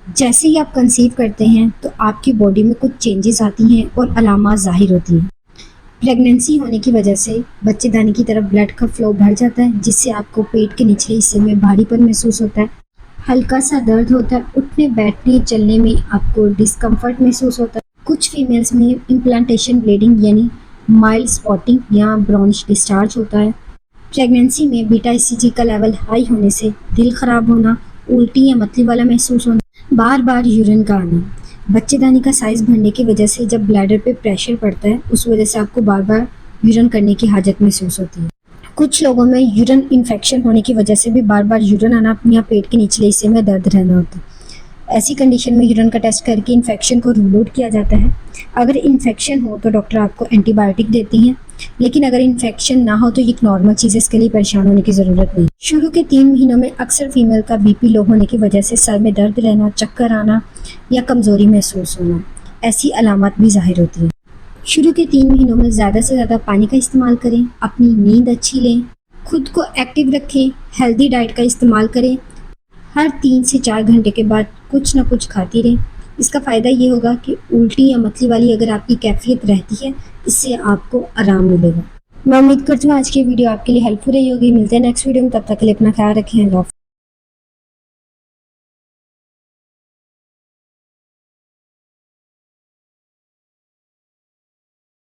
जैसे ही आप कंसीव करते हैं तो आपकी बॉडी में कुछ चेंजेस आती हैं और अलामात ज़ाहिर होती हैं। प्रेगनेंसी होने की वजह से बच्चेदानी की तरफ ब्लड का फ्लो बढ़ जाता है, जिससे आपको पेट के निचले हिस्से में भारीपन महसूस होता है, हल्का सा दर्द होता है, उठने बैठने चलने में आपको डिस्कम्फर्ट महसूस होता है। कुछ फीमेल्स में इम्प्लांटेशन ब्लीडिंग यानी माइल्ड स्पॉटिंग या ब्राउनिश डिस्चार्ज होता है। प्रेगनेंसी में बीटा एसीजी का लेवल हाई होने से दिल खराब होना, उल्टी या मतली वाला महसूस होना, बार बार यूरिन का आना, बच्चेदानी का साइज बढ़ने की वजह से जब ब्लैडर पे प्रेशर पड़ता है उस वजह से आपको बार बार यूरिन करने की हाजत महसूस होती है। कुछ लोगों में यूरिन इन्फेक्शन होने की वजह से भी बार बार यूरिन आना या पेट के निचले हिस्से में दर्द रहना होता है। ऐसी कंडीशन में यूरिन का टेस्ट करके इन्फेक्शन को रूल आउट किया जाता है। अगर इन्फेक्शन हो तो डॉक्टर आपको एंटीबायोटिक देती हैं, लेकिन अगर इन्फेक्शन ना हो तो ये एक नॉर्मल चीज़ है, इसके लिए परेशान होने की ज़रूरत नहीं। शुरू के 3 महीनों में अक्सर फीमेल का बीपी लो होने की वजह से सर में दर्द रहना, चक्कर आना या कमज़ोरी महसूस होना, ऐसी अलामत भी ज़ाहिर होती हैं। शुरू के 3 महीनों में ज़्यादा से ज़्यादा पानी का इस्तेमाल करें, अपनी नींद अच्छी लें, खुद को एक्टिव रखें, हेल्दी डाइट का इस्तेमाल करें, हर 3 से 4 घंटे के बाद कुछ ना कुछ खाती रहें। इसका फ़ायदा ये होगा कि उल्टी या मतली वाली अगर आपकी कैफियत रहती है, इससे आपको आराम मिलेगा। मैं उम्मीद करती हूँ आज की वीडियो आपके लिए हेल्पफुल रही होगी। मिलते हैं नेक्स्ट वीडियो में, तब तक के लिए अपना ख्याल रखें। अल्लाह हाफ़िज़।